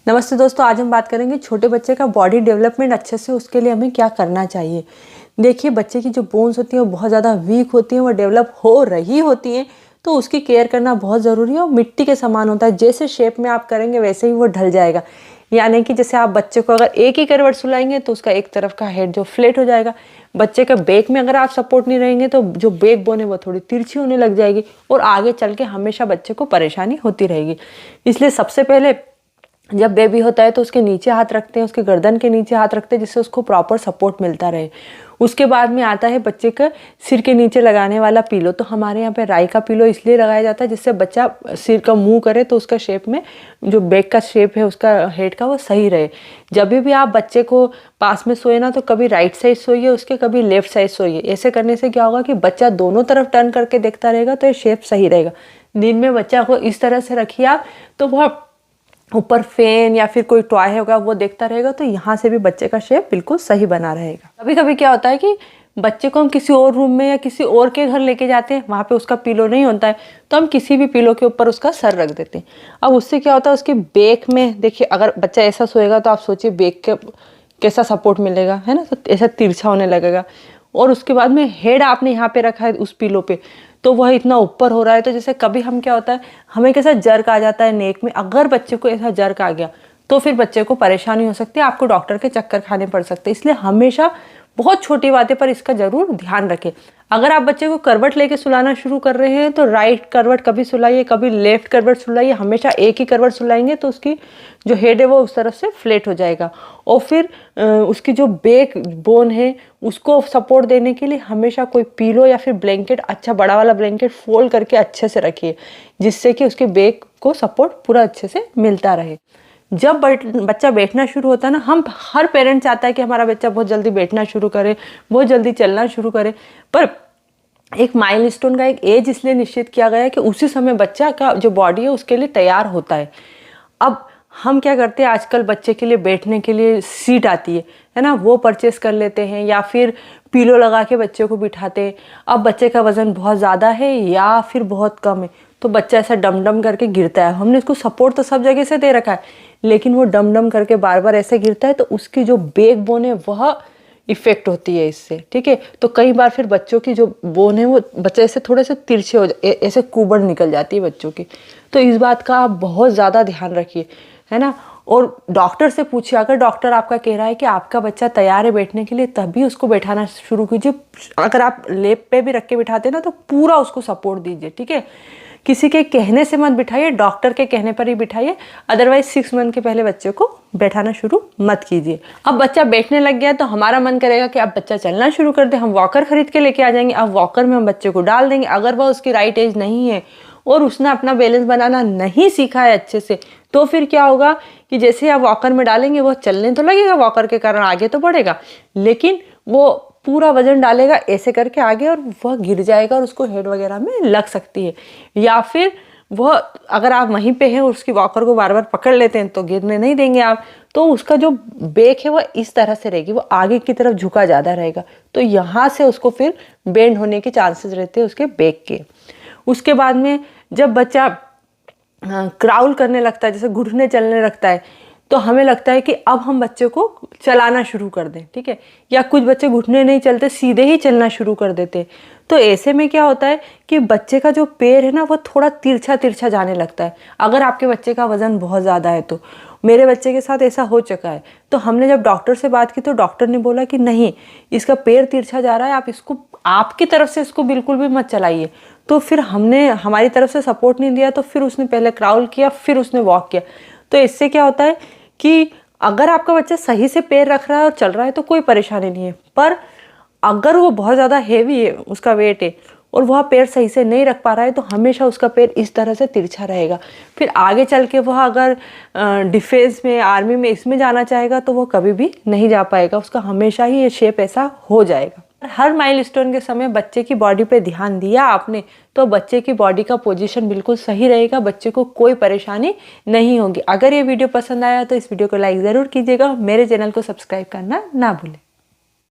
नमस्ते दोस्तों, आज हम बात करेंगे छोटे बच्चे का बॉडी डेवलपमेंट अच्छे से उसके लिए हमें क्या करना चाहिए। देखिए, बच्चे की जो बोन्स होती हैं वो बहुत ज़्यादा वीक होती हैं, वो डेवलप हो रही होती हैं, तो उसकी केयर करना बहुत ज़रूरी है। और मिट्टी के समान होता है, जैसे शेप में आप करेंगे वैसे ही वो ढल जाएगा। यानी कि जैसे आप बच्चे को अगर एक ही करवट सुलाएंगे तो उसका एक तरफ का हेड जो फ्लैट हो जाएगा। बच्चे का बैक में अगर आप सपोर्ट नहीं रहेंगे तो जो बैक बोन है वो थोड़ी तिरछी होने लग जाएगी और आगे चल के हमेशा बच्चे को परेशानी होती रहेगी। इसलिए सबसे पहले जब बेबी होता है तो उसके नीचे हाथ रखते हैं, उसके गर्दन के नीचे हाथ रखते हैं, जिससे उसको प्रॉपर सपोर्ट मिलता रहे। उसके बाद में आता है बच्चे का सिर के नीचे लगाने वाला पिलो। तो हमारे यहाँ पे राई का पिलो इसलिए लगाया जाता है जिससे बच्चा सिर का मुंह करे तो उसका शेप में जो बैक का शेप है उसका हेड का वो सही रहे। जब भी आप बच्चे को पास में सोए ना तो कभी राइट साइड सोइए उसके, कभी लेफ्ट साइड सोइए। ऐसे करने से क्या होगा कि बच्चा दोनों तरफ टर्न करके देखता रहेगा तो ये शेप सही रहेगा। दिन में बच्चा को इस तरह से रखिए आप, तो वह ऊपर फैन या फिर कोई टॉय होगा वो देखता रहेगा, तो यहाँ से भी बच्चे का शेप बिल्कुल सही बना रहेगा। कभी कभी क्या होता है कि बच्चे को हम किसी और रूम में या किसी और के घर लेके जाते हैं, वहाँ पे उसका पिलो नहीं होता है, तो हम किसी भी पिलो के ऊपर उसका सर रख देते हैं। अब उससे क्या होता है, उसके बैक में देखिए, अगर बच्चा ऐसा सोएगा तो आप सोचिए बैक के कैसा सपोर्ट मिलेगा, है ना। तो ऐसा तिरछा होने लगेगा। और उसके बाद में हेड आपने यहाँ पे रखा है उस पिलो पे, तो वह इतना ऊपर हो रहा है, तो जैसे कभी हम क्या होता है हमें कैसा जर्क आ जाता है नेक में। अगर बच्चे को ऐसा जर्क आ गया तो फिर बच्चे को परेशानी हो सकती है, आपको डॉक्टर के चक्कर खाने पड़ सकते हैं। इसलिए हमेशा बहुत छोटी बातें पर इसका जरूर ध्यान रखें। अगर आप बच्चे को करवट लेके सुलाना शुरू कर रहे हैं तो राइट करवट कभी सुलाइए, कभी लेफ्ट करवट सुलाइए। हमेशा एक ही करवट सुलाएंगे तो उसकी जो हेड है वो उस तरफ से फ्लैट हो जाएगा। और फिर उसकी जो बैक बोन है उसको सपोर्ट देने के लिए हमेशा कोई पिलो या फिर ब्लैंकेट, अच्छा बड़ा वाला ब्लैंकेट फोल्ड करके अच्छे से रखिए, जिससे कि उसके बैक को सपोर्ट पूरा अच्छे से मिलता रहे। जब बच्चा बैठना शुरू होता है ना, हम हर पेरेंट चाहता है कि हमारा बच्चा बहुत जल्दी बैठना शुरू करे, बहुत जल्दी चलना शुरू करे, पर एक माइलस्टोन का एक एज इसलिए निश्चित किया गया है कि उसी समय बच्चा का जो बॉडी है उसके लिए तैयार होता है। अब हम क्या करते हैं, आजकल बच्चे के लिए बैठने के लिए सीट आती है ना, वो परचेस कर लेते हैं या फिर पिलो लगा के बच्चे को बिठाते हैं। अब बच्चे का वजन बहुत ज़्यादा है या फिर बहुत कम है तो बच्चा ऐसा डम डम करके गिरता है। हमने उसको सपोर्ट तो सब जगह से दे रखा है, लेकिन वो डम डम करके बार बार ऐसे गिरता है, तो उसकी जो बैक बोन है वह इफेक्ट होती है इससे, ठीक है। तो कई बार फिर बच्चों की जो बोन है वो बच्चे ऐसे थोड़े से तिरछे हो ऐसे कुबड़ निकल जाती है बच्चों की। तो इस बात का आप बहुत ज़्यादा ध्यान रखिए, है ना। और डॉक्टर से पूछिए, अगर डॉक्टर आपका कह रहा है कि आपका बच्चा तैयार है बैठने के लिए, तभी उसको बैठाना शुरू कीजिए। अगर आप लेप पे भी रख के बिठाते हैं ना तो पूरा उसको सपोर्ट दीजिए, ठीक है। किसी के कहने से मत बिठाइए, डॉक्टर के कहने पर ही बिठाइए। अदरवाइज 6 मंथ के पहले बच्चे को बैठाना शुरू मत कीजिए। अब बच्चा बैठने लग गया तो हमारा मन करेगा कि अब बच्चा चलना शुरू कर दे, हम वॉकर खरीद के लेके आ जाएंगे। अब वॉकर में हम बच्चे को डाल देंगे। अगर वह उसकी राइट एज नहीं है और उसने अपना बैलेंस बनाना नहीं सीखा है अच्छे से, तो फिर क्या होगा कि जैसे आप वॉकर में डालेंगे वो चलने तो लगेगा, वॉकर के कारण आगे तो बढ़ेगा, लेकिन वो पूरा वजन डालेगा ऐसे करके आगे और वह गिर जाएगा और उसको हेड वगैरह में लग सकती है। या फिर वह अगर आप वहीं पे हैं और उसकी वॉकर को बार बार पकड़ लेते हैं तो गिरने नहीं देंगे आप, तो उसका जो बैक है वह इस तरह से रहेगी, वो आगे की तरफ झुका ज़्यादा रहेगा, तो यहाँ से उसको फिर बेंड होने के चांसेस रहते हैं उसके बैक के। उसके बाद में जब बच्चा क्राउल करने लगता है, जैसे घुटने चलने लगता है, तो हमें लगता है कि अब हम बच्चे को चलाना शुरू कर दें, ठीक है। या कुछ बच्चे घुटने नहीं चलते, सीधे ही चलना शुरू कर देते। तो ऐसे में क्या होता है कि बच्चे का जो पैर है ना वो थोड़ा तिरछा तिरछा जाने लगता है। अगर आपके बच्चे का वजन बहुत ज़्यादा है, तो मेरे बच्चे के साथ ऐसा हो चुका है, तो हमने जब डॉक्टर से बात की तो डॉक्टर ने बोला कि नहीं, इसका पैर तिरछा जा रहा है, आप इसको आपकी तरफ से इसको बिल्कुल भी मत चलाइए। तो फिर हमने हमारी तरफ से सपोर्ट नहीं दिया, तो फिर उसने पहले क्राउल किया, फिर उसने वॉक किया। तो इससे क्या होता है कि अगर आपका बच्चा सही से पैर रख रहा है और चल रहा है तो कोई परेशानी नहीं है, पर अगर वो बहुत ज़्यादा हेवी है, उसका वेट है और वह पैर सही से नहीं रख पा रहा है, तो हमेशा उसका पैर इस तरह से तिरछा रहेगा। फिर आगे चल के वह अगर डिफेंस में, आर्मी में, इसमें जाना चाहेगा तो वह कभी भी नहीं जा पाएगा, उसका हमेशा ही ये शेप ऐसा हो जाएगा। हर माइलस्टोन के समय बच्चे की बॉडी पे ध्यान दिया आपने तो बच्चे की बॉडी का पोजीशन बिल्कुल सही रहेगा, बच्चे को कोई परेशानी नहीं होगी। अगर ये वीडियो पसंद आया तो इस वीडियो को लाइक ज़रूर कीजिएगा, मेरे चैनल को सब्सक्राइब करना ना भूलें।